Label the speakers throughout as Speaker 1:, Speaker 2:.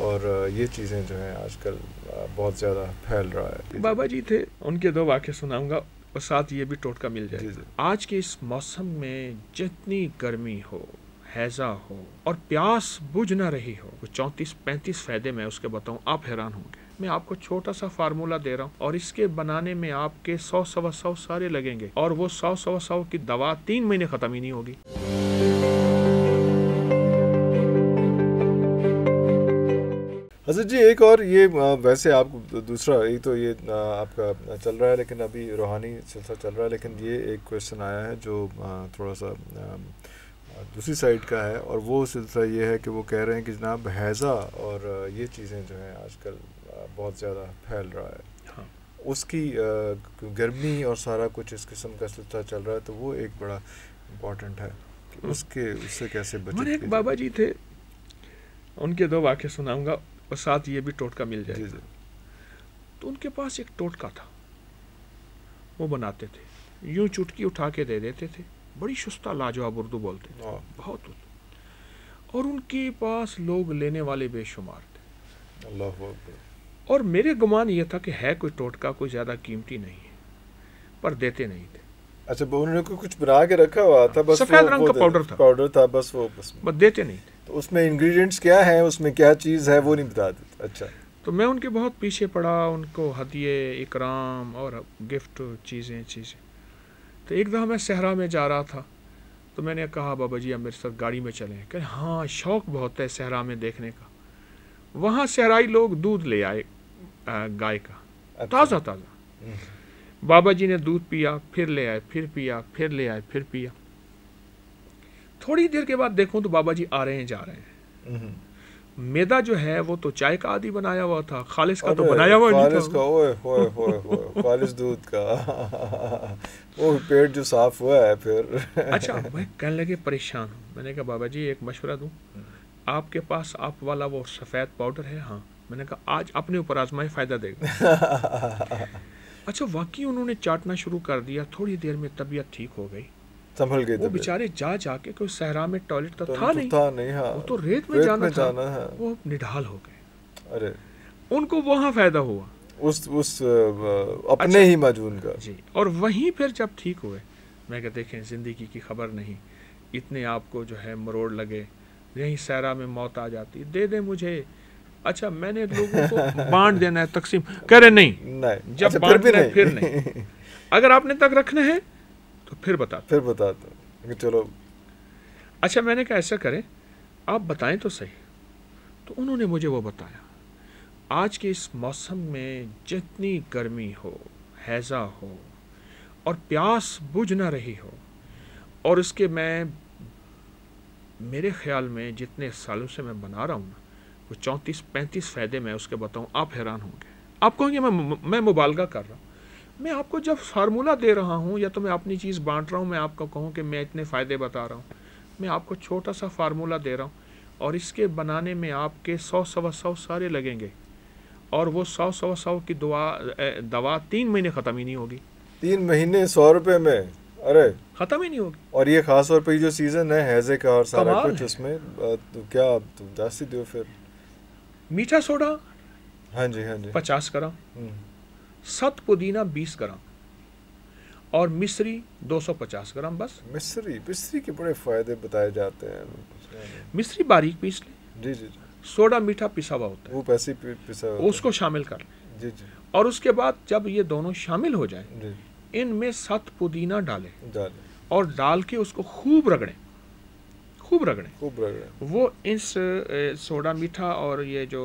Speaker 1: اور یہ چیزیں جو ہیں آج کل بہت زیادہ پھیل رہا ہے.
Speaker 2: بابا جی تھے، ان کے 2 واقعے سناؤں گا اور ساتھ یہ بھی ٹوٹکا مل جائے.
Speaker 1: جی.
Speaker 2: آج کے اس موسم میں جتنی گرمی ہو، ہیضہ ہو اور پیاس بجھ نہ رہی ہو، 34-35 فائدے میں اس کے بتاؤں، آپ حیران ہوں گے. میں آپ کو چھوٹا سا فارمولہ دے رہا ہوں اور اس کے بنانے میں آپ کے 100 سارے لگیں گے اور وہ 100 کی دوا 3 مہینے ختم ہی نہیں ہوگی.
Speaker 1: حضرت جی ایک اور یہ ویسے آپ کو دوسرا ایک تو یہ آپ کا چل رہا ہے لیکن ابھی روحانی سلسلہ چل رہا ہے، لیکن یہ ایک کویشچن آیا ہے جو تھوڑا سا دوسری سائڈ کا ہے، اور وہ سلسلہ یہ ہے کہ وہ کہہ رہے ہیں کہ جناب ہیضہ اور یہ چیزیں جو ہیں آج کل بہت زیادہ پھیل رہا ہے. اس کی گرمی اور سارا کچھ اس قسم کا سلسلہ چل رہا ہے، تو وہ ایک بڑا امپورٹنٹ ہے کہ اس سے کیسے بچت.
Speaker 2: ایک بابا جی تھے، ان کے 2 واقعے سناؤں گا اور ساتھ یہ بھی ٹوٹکا مل جائے.
Speaker 1: جی.
Speaker 2: تو ان کے پاس ایک ٹوٹکا تھا، وہ بناتے تھے، یوں چٹکی اٹھا کے دے دیتے تھے، بڑی شستہ لاجواب اردو بولتے تھے، بہت اور ان کے پاس لوگ لینے والے بے شمار تھے.
Speaker 1: اللہ اکبر.
Speaker 2: اور میرے گمان یہ تھا کہ ہے کوئی ٹوٹکا، کوئی زیادہ قیمتی نہیں ہے، پر دیتے نہیں تھے.
Speaker 1: اچھا انہوں نے کچھ بنا کے رکھا ہوا تھا، بس
Speaker 2: سفید رنگ کا
Speaker 1: پاؤڈر تھا بس
Speaker 2: دیتے نہیں تھے.
Speaker 1: تو اس میں انگریڈینٹس کیا ہیں، اس میں کیا چیز ہے وہ نہیں بتا دیتے. اچھا.
Speaker 2: تو میں ان کے بہت پیچھے پڑا، ان کو ہدیے اکرام اور گفٹ چیزیں. تو ایک دفعہ میں صحرا میں جا رہا تھا، تو میں نے کہا بابا جی اب میرے ساتھ گاڑی میں چلیں. کہ ہاں شوق بہت ہے صحرا میں دیکھنے کا. وہاں صحرائی لوگ دودھ لے آئے گائے کا، تازہ. بابا جی نے دودھ پیا، پھر لے آئے، پھر پیا، پھر لے آئے، پھر پیا. تھوڑی دیر کے بعد دیکھوں تو بابا جی آ رہے ہیں جا رہے ہیں. میدا جو ہے وہ تو چائے کا عادی بنایا ہوا تھا، خالص کا تو بنایا ہوا نہیں
Speaker 1: تھا. اوئے خالص دودھ کا وہ پیٹ جو صاف ہوا ہے پھر.
Speaker 2: اچھا میں کہنے لگے پریشان ہوں. میں نے کہا بابا جی ایک مشورہ دوں، آپ کے پاس آپ والا وہ سفید پاؤڈر ہے؟ ہاں. میں نے کہا آج اپنے اوپر آزمائے، فائدہ دے گا. اچھا واقعی انہوں نے چاٹنا شروع کر دیا. تھوڑی دیر میں طبیعت ٹھیک ہو گئی،
Speaker 1: سنبھل گئی.
Speaker 2: وہ بیچارے جا کے کوئی صحرا میں ٹوائلٹ تو تھا نہیں، وہ تو ریت میں جانا تھا، وہ نڈھال ہو گئے.
Speaker 1: ارے
Speaker 2: ان کو وہاں فائدہ ہوا
Speaker 1: اس اپنے ہی معجون کا.
Speaker 2: جی. اور وہیں پھر جب ٹھیک ہوئے، میں کہ دیکھیں زندگی کی خبر نہیں، اتنے آپ کو جو ہے مروڑ لگے، یہیں صحرا میں موت آ جاتی، دے دیں مجھے. اچھا میں نے لوگوں کو بانٹ دینا ہے، تقسیم. کہہ رہے نہیں، جب بانٹنا ہے پھر نہیں. اگر آپ نے تک رکھنا ہے تو پھر بتاتا.
Speaker 1: چلو
Speaker 2: اچھا میں نے کہا ایسا کریں آپ بتائیں تو صحیح. تو انہوں نے مجھے وہ بتایا. آج کے اس موسم میں جتنی گرمی ہو، ہیضہ ہو اور پیاس بجھ نہ رہی ہو، اور اس کے میں میرے خیال میں جتنے سالوں سے میں بنا رہا ہوں نا، وہ 34-35 فائدے میں اس کے بتاؤں، آپ حیران ہوں گے. آپ کہیں گے میں مبالغہ کر رہا ہوں. میں آپ کو جب فارمولہ دے رہا ہوں یا تو میں اپنی چیز بانٹ رہا ہوں، میں آپ کو کہوں کہ میں اتنے فائدے بتا رہا ہوں. میں آپ کو چھوٹا سا فارمولہ دے رہا ہوں اور اس کے بنانے میں آپ کے 100 سارے لگیں گے اور وہ 100 کی دوا 3 مہینے ختم ہی نہیں ہوگی.
Speaker 1: 3 مہینے 100 روپے میں ارے
Speaker 2: ختم ہی نہیں ہوگی.
Speaker 1: اور یہ خاص طور پہ جو سیزن ہے ہیضے کا اور سارا کچھ اس میں کیا دس ہی دو. پھر
Speaker 2: میٹھا سوڈا
Speaker 1: ہاں جی
Speaker 2: 50 گرام، ست پودینہ 20 گرام اور مصری 250 گرام. بس
Speaker 1: مصری کے بڑے فائدے بتائے جاتے ہیں.
Speaker 2: مصری باریک پیس لیں.
Speaker 1: جی.
Speaker 2: سوڈا میٹھا پسا ہوا ہوتا ہے،
Speaker 1: وہ پیسے پسا ہوا
Speaker 2: اس کو شامل کر لیں.
Speaker 1: جی.
Speaker 2: اور اس کے بعد جب یہ دونوں شامل ہو جائیں، ان میں 7 پودینہ ڈالیں اور ڈال کے اس کو خوب رگڑیں. وہ اس سوڈا میٹھا اور یہ جو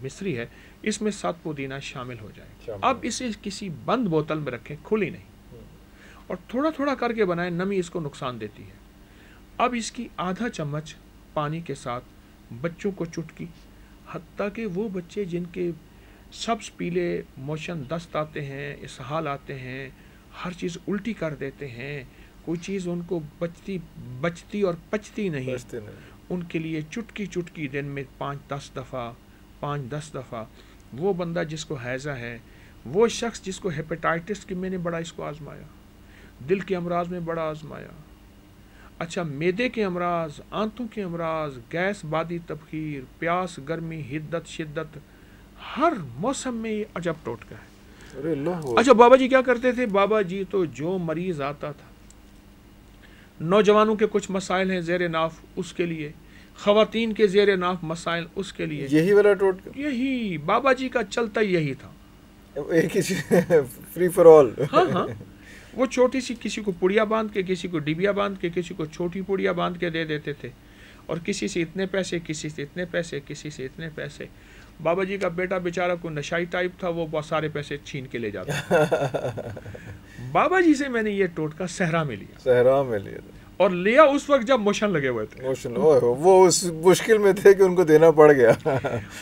Speaker 2: مصری ہے اس میں 7 پودینہ شامل ہو جائے. اب اسے کسی بند بوتل میں رکھیں، کھلی نہیں، اور تھوڑا تھوڑا کر کے بنائیں. نمی اس کو نقصان دیتی ہے. اب اس کی آدھا چمچ پانی کے ساتھ بچوں کو چٹکی، حتیٰ کہ وہ بچے جن کے سبز پیلے موشن دست آتے ہیں، اسہال آتے ہیں، ہر چیز الٹی کر دیتے ہیں، کوئی چیز ان کو بچتی اور پچتی نہیں، ان کے لیے چٹکی دن میں 5-10 دفعہ. وہ بندہ جس کو ہیضہ ہے، وہ شخص جس کو ہیپیٹائٹس کی، میں نے بڑا اس کو آزمایا، دل کے امراض میں بڑا آزمایا. اچھا میدے کے امراض، آنتوں کے امراض، گیس، بادی تبخیر، پیاس، گرمی، حدت، شدت، ہر موسم میں یہ عجب ٹوٹکا ہے۔
Speaker 1: ارے اللہ،
Speaker 2: اچھا بابا جی کیا کرتے تھے؟ بابا جی تو جو مریض آتا تھا، نوجوانوں کے کچھ مسائل ہیں زیر ناف، اس کے لیے، خواتین کے زیر ناف مسائل، اس کے لیے،
Speaker 1: یہی والا ٹوٹکا،
Speaker 2: یہی بابا جی کا چلتا یہی تھا۔
Speaker 1: ایک ہی چیز، فری فار آل۔
Speaker 2: ہاں ہاں، وہ چھوٹی سی کسی کو پڑیا باندھ کے، کسی کو ڈبیا باندھ کے، کسی کو چھوٹی پڑیا باندھ کے دے دیتے تھے، اور کسی سے اتنے پیسے، کسی سے اتنے پیسے، کسی سے اتنے پیسے۔ بابا جی کا بیٹا بیچارہ کو نشائی ٹائپ تھا، وہ بہت سارے پیسے چھین کے لے جاتا۔ بابا جی سے میں نے یہ ٹوٹکا صحرا میں لیا،
Speaker 1: صحرا میں لیا،
Speaker 2: اور لیا اس وقت جب موشن لگے ہوئے تھے،
Speaker 1: وہ اس مشکل میں تھے کہ ان کو دینا پڑ گیا،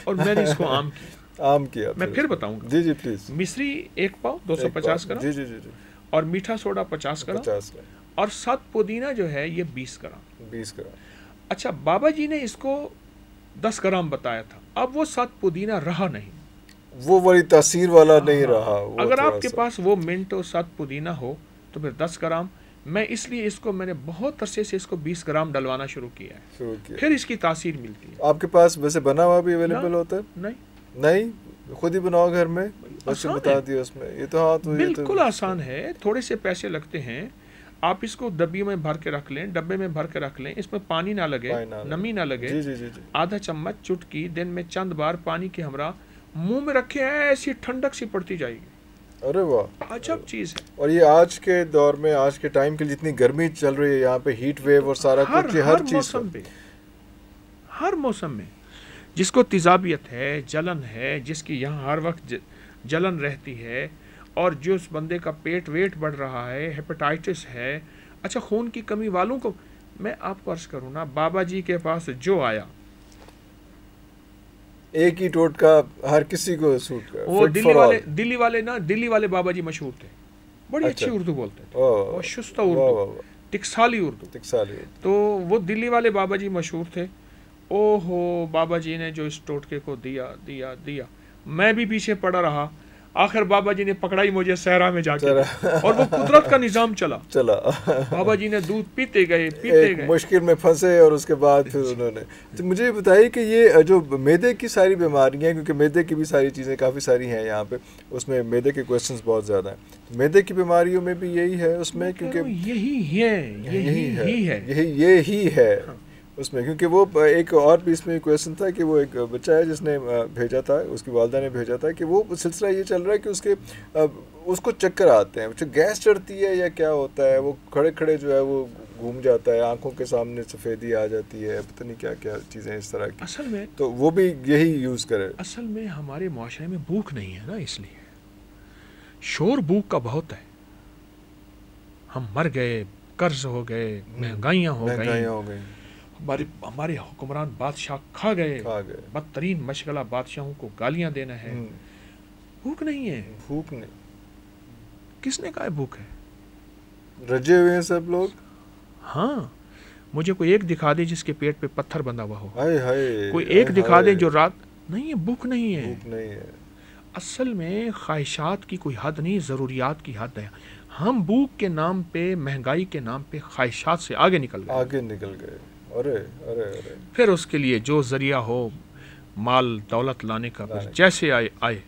Speaker 2: اور میں نے اس کو عام کیا۔
Speaker 1: عام کیا۔
Speaker 2: میں پھر بتاؤں گا۔
Speaker 1: جی جی پلیز۔
Speaker 2: مصری 1 پاؤ 250 گرام،
Speaker 1: جی جی جی جی،
Speaker 2: اور میٹھا سوڈا 50 گرام،
Speaker 1: 50 گرام،
Speaker 2: اور 7 پودینہ جو ہے یہ 20 گرام۔
Speaker 1: 20 گرام۔
Speaker 2: اچھا بابا جی نے اس کو 10 گرام بتایا تھا، اب وہ 7 پودینہ رہا نہیں،
Speaker 1: وہ بڑی تاثیر والا نہیں رہا۔
Speaker 2: اگر آپ کے پاس وہ منٹ اور 7 پودینہ ہو تو پھر 10 گرام، میں اس لیے اس کو میں نے بہت عرصے سے اس کو 20 گرام ڈلوانا شروع کیا ہے، پھر اس کی تاثیر ملتی ہے۔
Speaker 1: آپ کے پاس ویسے بنا ہوا بھی اویلیبل ہوتا ہے؟ نہیں، خود ہی بناؤ گھر میں، بس بتا دیا اس میں، یہ تو ہاں تو
Speaker 2: بالکل آسان ہے، تھوڑے سے پیسے لگتے ہیں، آپ اس کو ڈبی میں بھر کے رکھ لیں، ڈبے میں بھر کے رکھ لیں، اس میں پانی نہ لگے، نمی نہ لگے، آدھا چمچ چٹکی دن میں چند بار پانی کے ہمراہ منہ میں رکھے، ایسی ٹھنڈک سی پڑتی جائے گی۔
Speaker 1: ارے واہ،
Speaker 2: عجب چیز ہے۔
Speaker 1: اور یہ آج کے دور میں، آج کے ٹائم کے جتنی گرمی چل رہی ہے یہاں پہ، ہیٹ ویو اور سارا کچھ، ہر چیز
Speaker 2: موسم پہ، ہر موسم میں جس کو تیزابیت ہے، جلن ہے، جس کی یہاں ہر وقت جلن رہتی ہے، اور جو اس بندے کا پیٹ ویٹ بڑھ رہا ہے، ہیپیٹائٹس ہے، اچھا خون کی کمی والوں کو، میں آپ کو عرض کروں نا، بابا جی کے پاس جو آیا،
Speaker 1: ایک ہی ٹوٹکا ہر کسی کو سوٹ کر،
Speaker 2: وہ دلی والے بابا جی مشہور تھے، بڑی اچھی اردو بولتے تھے، وہ شستہ اردو، ٹکسالی اردو، تو وہ دلی والے بابا جی مشہور تھے۔ او ہو، بابا جی نے جو اس ٹوٹکے کو دیا دیا دیا، میں بھی پیچھے پڑا رہا، آخر بابا جی نے پکڑائی مجھے صحرا میں جا کے، اور وہ قدرت کا نظام چلا، بابا جی نے دودھ پیتے گئے،
Speaker 1: مشکل میں پھنسے، اور اس کے بعد پھر انہوں نے، تو مجھے بتائیے کہ یہ جو میدے کی ساری بیماریاں، کیونکہ میدے کی بھی ساری چیزیں کافی ساری ہیں یہاں پہ، اس میں میدے کے کویسچنز بہت زیادہ ہیں، میدے کی بیماریوں میں بھی یہی ہے اس میں، کیونکہ یہی ہے اس میں، کیونکہ وہ ایک اور بھی اس میں کویشچن تھا کہ وہ ایک بچہ ہے جس نے بھیجا تھا، اس کی والدہ نے بھیجا تھا، کہ وہ سلسلہ یہ چل رہا ہے کہ اس کو چکر آتے ہیں، گیس چڑھتی ہے یا کیا ہوتا ہے، وہ کھڑے کھڑے جو ہے وہ گھوم جاتا ہے، آنکھوں کے سامنے سفیدی آ جاتی ہے، پتہ نہیں کیا کیا چیزیں اس طرح کی،
Speaker 2: اصل میں
Speaker 1: تو وہ بھی یہی یوز کرے۔
Speaker 2: اصل میں ہمارے معاشرے میں بھوک نہیں ہے نا، اس لیے شور بھوک کا بہت ہے، ہم مر گئے، قرض ہو گئے، مہنگائیاں ہو گئی، ہمارے حکمران بادشاہ کھا گئے، بدترین مشغلہ بادشاہوں کو گالیاں دینا ہے، بھوک نہیں ہے،
Speaker 1: بھوک نہیں،
Speaker 2: کس نے کہا ہے بھوک ہے؟
Speaker 1: رجے ہوئے ہیں سب لوگ۔
Speaker 2: ہاں، مجھے کوئی ایک دکھا دے جس کے پیٹ پہ پتھر بندھا ہوا ہو، کوئی
Speaker 1: کوئی
Speaker 2: ایک دکھا دے جو رات نہیں ہے، بھوک نہیں ہے،
Speaker 1: بھوک نہیں ہے۔
Speaker 2: اصل میں خواہشات کی کوئی حد نہیں، ضروریات کی حد ہے، ہم بھوک کے نام پہ، مہنگائی کے نام پہ خواہشات سے آگے نکل گئے، پھر اس کے لیے جو ذریعہ ہو مال دولت لانے کا، جیسے آئے